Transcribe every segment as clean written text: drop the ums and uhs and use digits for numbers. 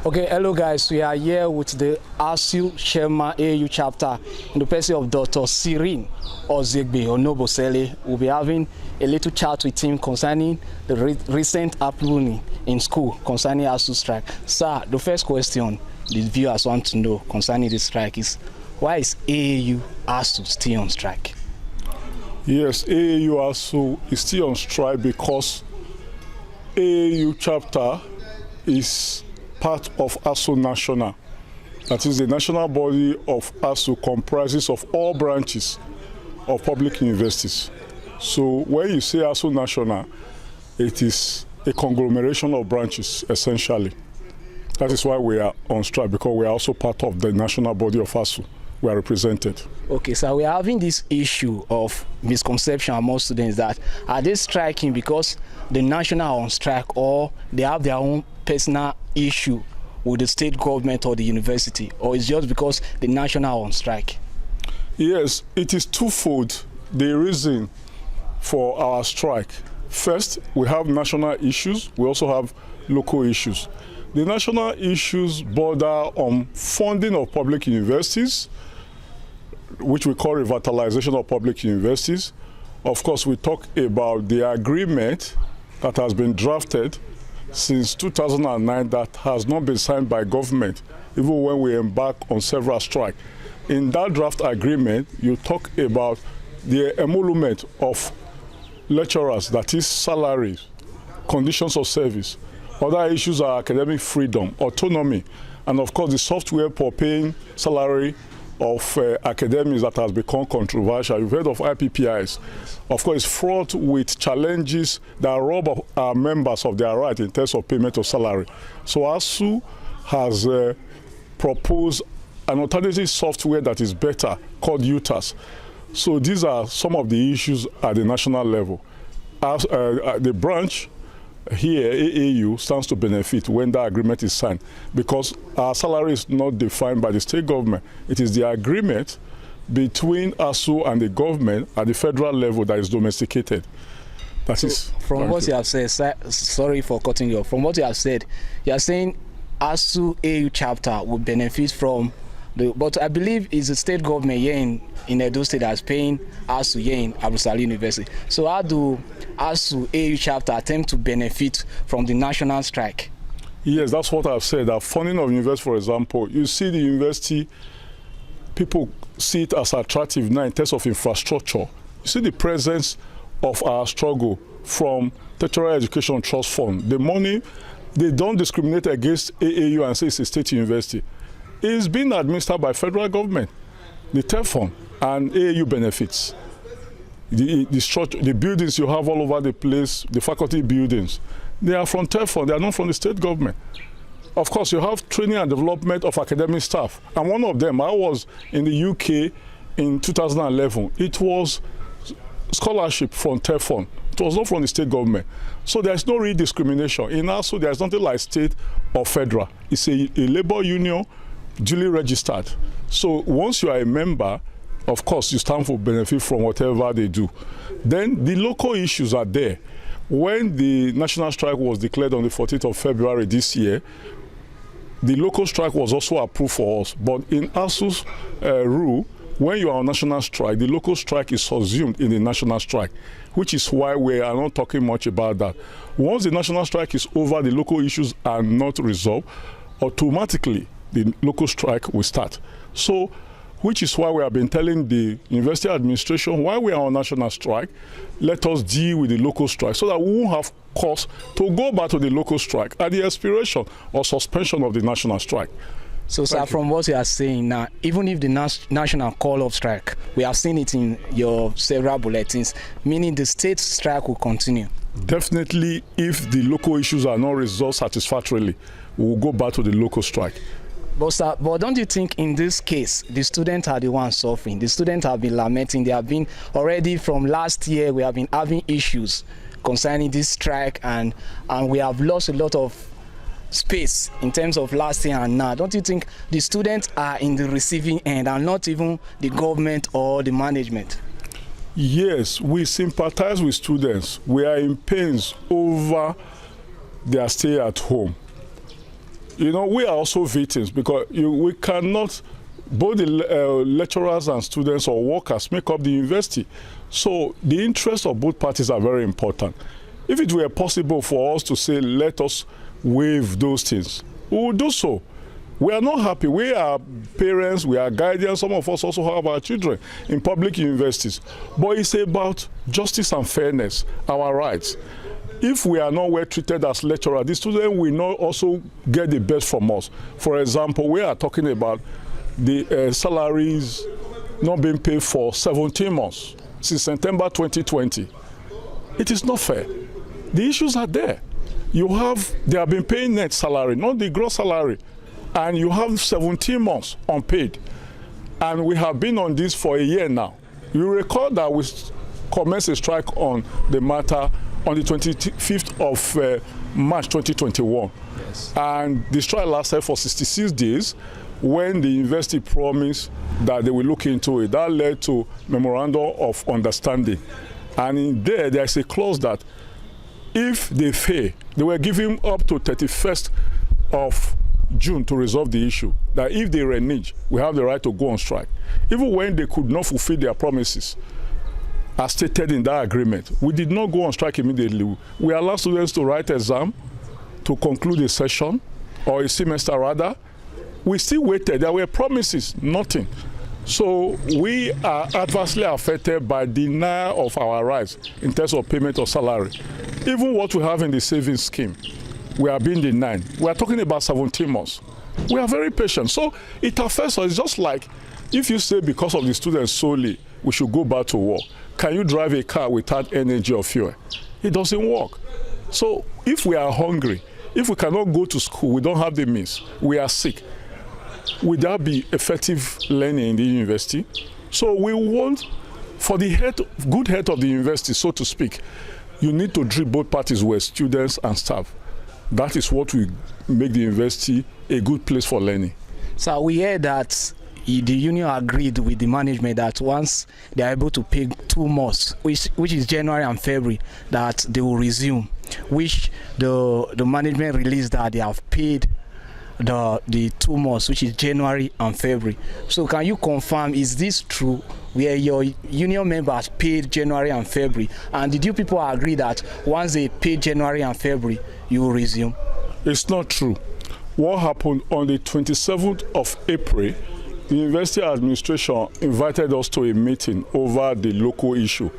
Okay, hello guys, we are here with the Aau Asuu Chairman AU chapter in the person of Dr. Cyril Ozegbe Onobosele. We'll be having a little chat with him concerning the recent happening in school concerning Aau Asuu strike. Sir, the first question the viewers want to know concerning this strike is, why is Aau Asuu still on strike? Yes, Aau Asuu is still on strike because AU chapter is part of Asuu National. That is, the national body of Asuu comprises of all branches of public universities. So when you say Asuu National, it is a conglomeration of branches, essentially. That is why we are on strike, because we are also part of the national body of Asuu. We are represented. Okay, so we are having this issue of misconception among students that are they striking because the national are on strike, or they have their own personal issue with the state government or the university, or it's just because the national are on strike? Yes, it is twofold, the reason for our strike. First, we have national issues. We also have local issues. The national issues border on funding of public universities, which we call revitalization of public universities. Of course, we talk about the agreement that has been drafted since 2009 that has not been signed by government, even when we embark on several strikes. In that draft agreement, you talk about the emolument of lecturers, that is salaries, conditions of service. Other issues are academic freedom, autonomy, and of course the software for paying salary of academics that has become controversial. You've heard of IPPIs. Of course, it's fraught with challenges that rob our members of their right in terms of payment of salary. So Asuu has proposed an alternative software that is better, called UTAS. So these are some of the issues at the national level. As, the branch here, AAU, stands to benefit when that agreement is signed, because our salary is not defined by the state government. It is the agreement between Asuu and the government at the federal level that is domesticated. From what you have said, sorry for cutting you off. From what you have said, you are saying Asuu AU chapter will benefit from but I believe it's the state government here in Edo State that's paying Asuu here in Abu Salim University. So how do Asuu AU chapter attempt to benefit from the national strike? Yes, that's what I've said. That funding of university, for example, you see the university, people see it as attractive now in terms of infrastructure. You see the presence of our struggle from Tertiary Education Trust Fund. The money, they don't discriminate against AAU and say it's a state university. It's being administered by federal government, the TEF fund, and AAU benefits. The buildings you have all over the place, the faculty buildings, they are from TEF fund, they are not from the state government. Of course, you have training and development of academic staff. And one of them, I was in the UK in 2011. It was scholarship from TEF fund. It was not from the state government. So there's no real discrimination. In Asuu, there's nothing like state or federal. It's a labor union, duly registered. So once you are a member, of course, you stand for benefit from whatever they do. Then the local issues are there. When the national strike was declared on the 14th of February this year, the local strike was also approved for us. But in Asu's rule, when you are on national strike, the local strike is subsumed in the national strike, which is why we are not talking much about that. Once the national strike is over, the local issues are not resolved, automatically the local strike will start. So, which is why we have been telling the university administration, while we are on national strike, let us deal with the local strike so that we won't have cause to go back to the local strike at the expiration or suspension of the national strike. So, sir, from what you are saying now, even if the national call of strike, we have seen it in your several bulletins, meaning the state strike will continue? Definitely, if the local issues are not resolved satisfactorily, we will go back to the local strike. But, sir, don't you think in this case, the students are the ones suffering? The students have been lamenting. They have been already from last year, we have been having issues concerning this strike, and we have lost a lot of space in terms of last year and now. Don't you think the students are in the receiving end and not even the government or the management? Yes, we sympathize with students. We are in pains over their stay at home. You know, we are also victims because we cannot, both the lecturers and students or workers make up the university. So the interests of both parties are very important. If it were possible for us to say, let us waive those things, we will do so. We are not happy. We are parents, we are guardians. Some of us also have our children in public universities. But it's about justice and fairness, our rights. If we are not well treated as lecturers, the student will not also get the best from us. For example, we are talking about the salaries not being paid for 17 months since September 2020. It is not fair. The issues are there. They have been paying net salary, not the gross salary. And you have 17 months unpaid. And we have been on this for a year now. You recall that we commenced a strike on the matter on the 25th of March 2021. Yes. And the strike lasted for 66 days when the university promised that they will look into it. That led to memorandum of understanding. And in there's a clause that if they fail, they were given up to 31st of June to resolve the issue, that if they renege, we have the right to go on strike. Even when they could not fulfill their promises, as stated in that agreement, we did not go on strike immediately. We allowed students to write exam, to conclude a session, or a semester rather. We still waited. There were promises, nothing. So we are adversely affected by denial of our rights in terms of payment of salary. Even what we have in the savings scheme, we are being denied. We are talking about 17 months. We are very patient. So it affects us. It's just like if you say because of the students solely, we should go back to work. Can you drive a car without energy or fuel? It doesn't work. So if we are hungry, if we cannot go to school, we don't have the means, we are sick, will there be effective learning in the university? So we want, for the good health of the university, so to speak, you need to treat both parties with students and staff. That is what will make the university a good place for learning. So we heard that the union agreed with the management that once they are able to pay 2 months, which is January and February, that they will resume, which the management released that they have paid the 2 months, which is January and February. So can you confirm, is this true, where your union members paid January and February? And did you people agree that once they pay January and February, you will resume? It's not true. What happened on the 27th of April, the university administration invited us to a meeting over the local issue,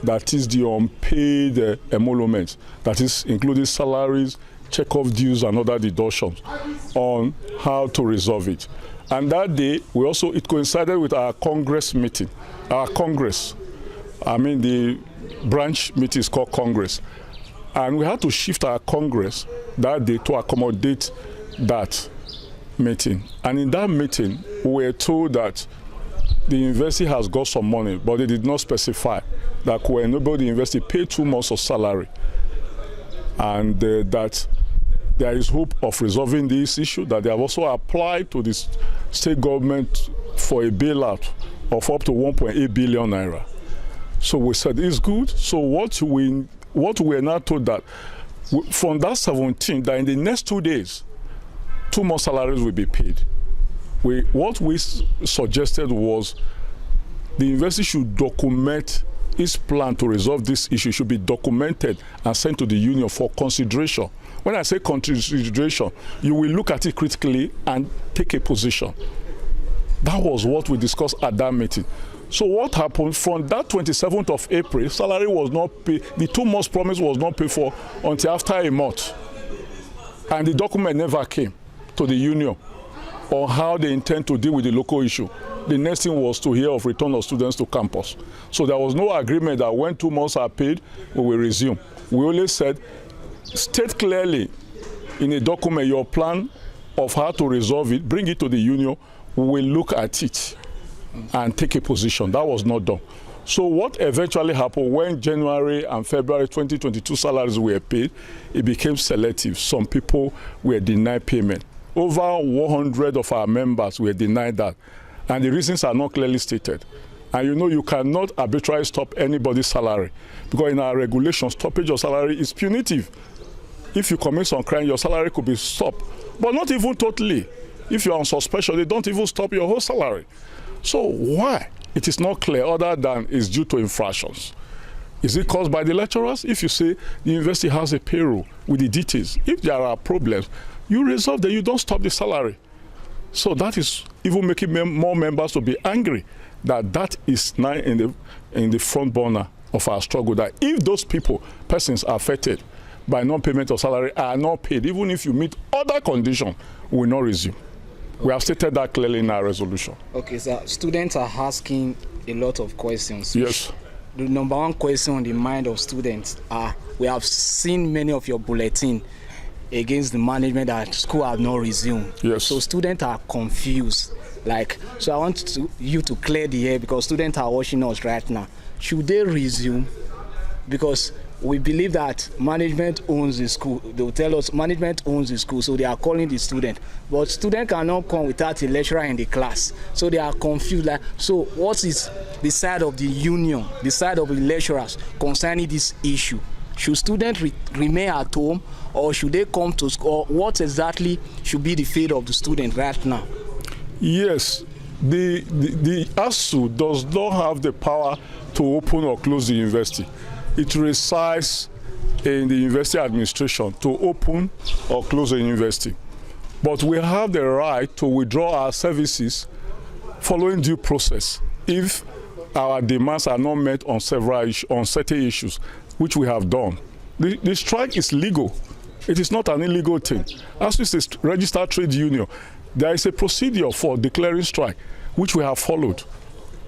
that is the unpaid emoluments, that is including salaries, check-off dues and other deductions, on how to resolve it. And that day, it coincided with our Congress meeting. The branch meeting is called Congress. And we had to shift our Congress that day to accommodate that meeting. And in that meeting, we were told that the university has got some money, but they did not specify that we enable the university pay 2 months of salary. And that there is hope of resolving this issue, that they have also applied to the state government for a bailout of up to 1.8 billion naira. So we said it's good. So what we are now told that from that 17, that in the next 2 days, 2 more salaries will be paid. What we suggested was the university should document its plan to resolve this issue, should be documented and sent to the union for consideration. When I say consideration, you will look at it critically and take a position. That was what we discussed at that meeting. So what happened from that 27th of April, salary was not paid, the 2 months promise was not paid for until after a month. And the document never came to the union on how they intend to deal with the local issue. The next thing was to hear of return of students to campus. So there was no agreement that when 2 months are paid, we will resume. We only said, state clearly in a document your plan of how to resolve it, bring it to the union, we will look at it and take a position. That was not done. So what eventually happened when January and February 2022 salaries were paid, it became selective. Some people were denied payment. Over 100 of our members were denied that. And the reasons are not clearly stated. And you know you cannot arbitrarily stop anybody's salary, because in our regulations, stoppage of salary is punitive. if you commit some crime, your salary could be stopped. But not even totally. If you're on suspension, they don't even stop your whole salary. So why? It is not clear other than it's due to infractions. Is it caused by the lecturers? If you say the university has a payroll with the details, if there are problems, you resolve them, you don't stop the salary. So that is even making more members to be angry that is now in the front burner of our struggle, that if those persons affected by non-payment of salary are not paid, even if you meet other conditions, we will not resume. We have stated that clearly in our resolution. Okay, so students are asking a lot of questions. Yes. The number one question on the mind of students are, we have seen many of your bulletins against the management that school have not resumed. Yes. So students are confused. So I want you to clear the air, because students are watching us right now. Should they resume? Because we believe that management owns the school. They will tell us management owns the school, so they are calling the student. But student cannot come without a lecturer in the class. So they are confused. So what is the side of the union, the side of the lecturers concerning this issue? Should students remain at home, or should they come to school? Or what exactly should be the fate of the student right now? Yes, the ASU does not have the power to open or close the university. It resides in the university administration to open or close the university. But we have the right to withdraw our services following due process if our demands are not met on certain issues, which we have done. The strike is legal. It is not an illegal thing. As we say, registered trade union, there is a procedure for declaring strike, which we have followed.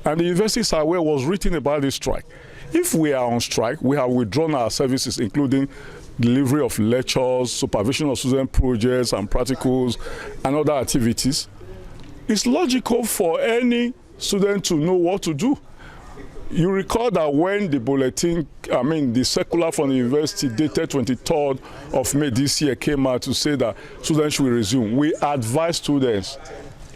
And the university survey was written about this strike. If we are on strike, we have withdrawn our services, including delivery of lectures, supervision of student projects and practicals, and other activities. It's logical for any student to know what to do. You recall that when the circular from the university dated 23rd of May this year came out to say that students should resume, we advised students,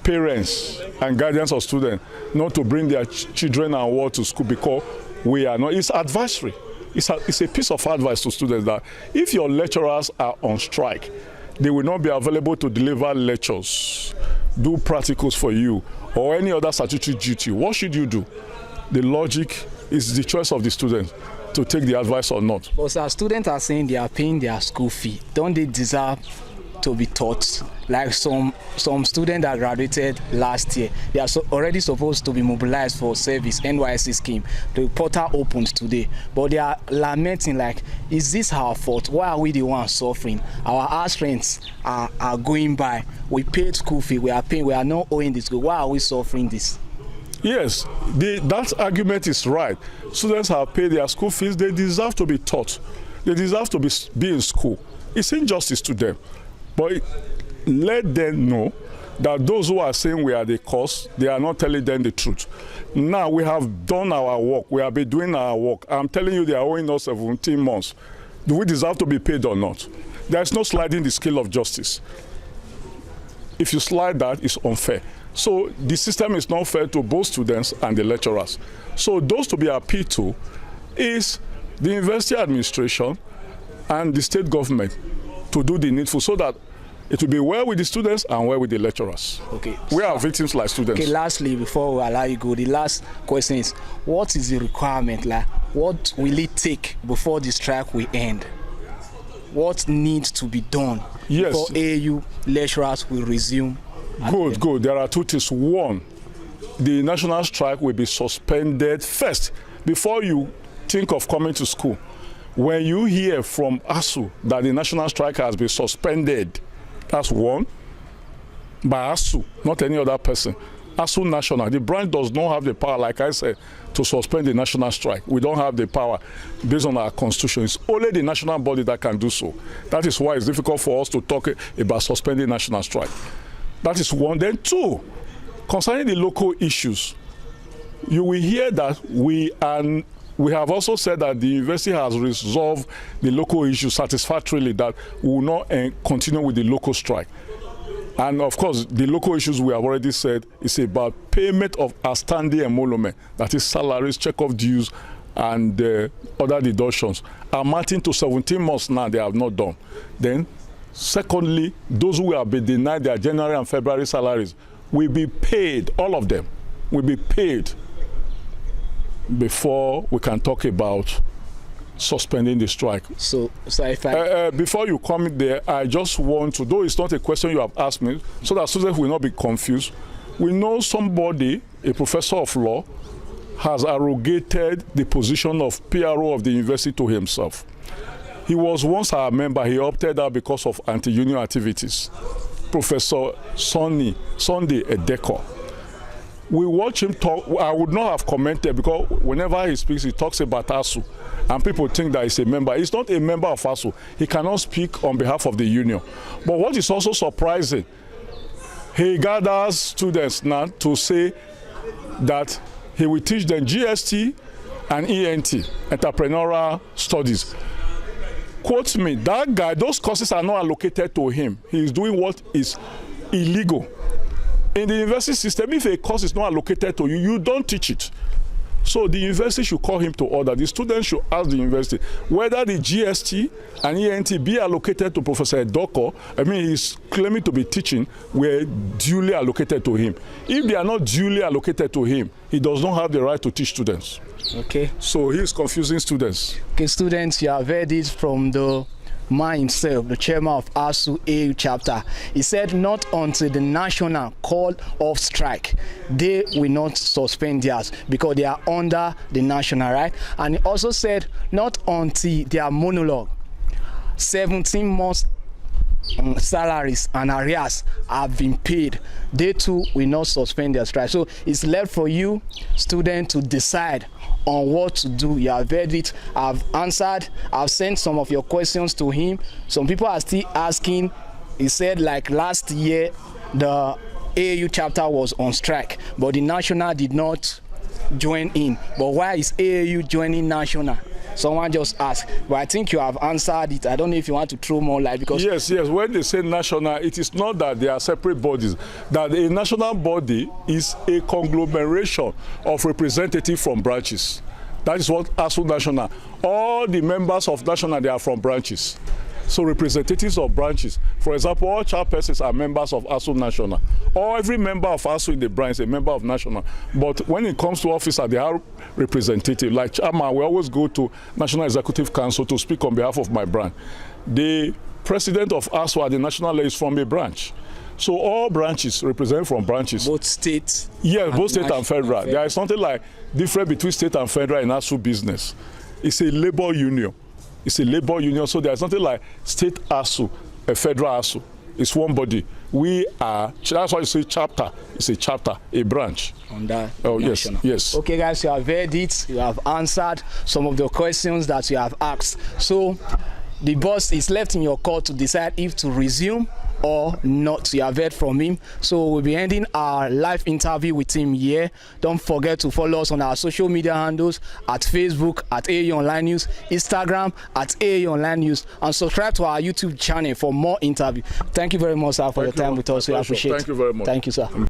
parents, and guardians of students not to bring their children and ward to school, because we are not. It's advisory. It's a piece of advice to students that if your lecturers are on strike, they will not be available to deliver lectures, do practicals for you, or any other statutory duty. What should you do? The logic is the choice of the student to take the advice or not. But our students are saying they are paying their school fee. Don't they deserve to be taught? Like some students that graduated last year, they are already supposed to be mobilized for service, NYSC scheme. The portal opens today, but they are lamenting is this our fault? Why are we the ones suffering? Our house rents are going by. We paid school fee, we are paying, we are not owing the school. Why are we suffering this? Yes, that argument is right. Students have paid their school fees. They deserve to be taught. They deserve to be in school. It's injustice to them. But let them know that those who are saying we are the cause, they are not telling them the truth. Now we have done our work. We have been doing our work. I'm telling you, they are owing us 17 months. Do we deserve to be paid or not? There is no sliding the scale of justice. If you slide that, it's unfair. So the system is not fair to both students and the lecturers. So those to be appealed to is the university administration and the state government to do the needful so that it will be well with the students and well with the lecturers. Okay. We are victims like students. Okay, lastly, before we allow you go, the last question is, what is the requirement? What will it take before the strike will end? What needs to be done before AU lecturers will resume? Good. There are two things. One, the national strike will be suspended first before you think of coming to school. When you hear from ASU that the national strike has been suspended, that's one, by ASU, not any other person. ASU National, the branch does not have the power, like I said, to suspend the national strike. We don't have the power based on our constitution. It's only the national body that can do so. That is why it's difficult for us to talk about suspending national strike. That is one. Then two, concerning the local issues, you will hear that we have also said that the university has resolved the local issues satisfactorily, that we will not continue with the local strike. And of course, the local issues we have already said is about payment of outstanding emolument, that is salaries, check-off dues, and other deductions, amounting to 17 months now they have not done. Then, secondly, those who have been denied their January and February salaries will be paid, all of them will be paid before we can talk about suspending the strike. So if I... before you come in there, I just want to, though it's not a question you have asked me, so that students will not be confused. We know somebody, a professor of law, has arrogated the position of PRO of the university to himself. He was once our member. He opted out because of anti-union activities. Professor Sunday Edeko. We watch him talk. I would not have commented because whenever he speaks, he talks about ASU. And people think that he's a member. He's not a member of ASU. He cannot speak on behalf of the union. But what is also surprising, he gathers students now to say that he will teach them GST and ENT, entrepreneurial studies. Quote me, that guy, those courses are not allocated to him. He is doing what is illegal. In the university system, if a course is not allocated to you, you don't teach it. So the university should call him to order. The students should ask the university whether the GST and ENT be allocated to Professor Edoko. I mean, he's claiming to be teaching, were duly allocated to him. If they are not duly allocated to him, he does not have the right to teach students. Okay. So he is confusing students. Okay, students, you have heard it from the man himself, the chairman of Aau Asuu chapter. He said not until the national call off strike, they will not suspend theirs because they are under the national, right? And he also said not until their monologue, 17 months salaries and arrears have been paid, they too will not suspend their strike. So it's left for you, students, to decide on what to do. You have heard it. I've answered. I've sent some of your questions to him. Some people are still asking. He said like last year the AAU chapter was on strike, but the national did not join in. But why is AAU joining national? Someone just asked, but I think you have answered it. I don't know if you want to throw more light because... Yes. When they say national, it is not that they are separate bodies. That a national body is a conglomeration of representatives from branches. That is what ASU National. All the members of national, they are from branches. So representatives of branches. For example, all chairpersons are members of ASU National. Or every member of ASU in the branch is a member of national. But when it comes to officer, they are representative. Like chairman, we always go to National Executive Council to speak on behalf of my branch. The president of ASU at the national level is from a branch. So all branches represent from branches. Both states? Yes, both state and federal. There is something like difference between state and federal in ASU business. It's a labor union. It's a labor union, so there's something like state ASU, a federal ASU. It's one body. We are, that's why you say chapter. It's a chapter, a branch. On that. Oh, national. yes. Okay, guys, you have heard it. You have answered some of the questions that you have asked. So the boss is left in your court to decide if to resume or not. You have heard from him. So we'll be ending our live interview with him here. Don't forget to follow us on our social media handles at Facebook at AAU Online News, Instagram at AAU Online News, and subscribe to our YouTube channel for more interviews. Thank you very much, sir, for your time with us. We appreciate it. Thank you very much. Thank you, sir.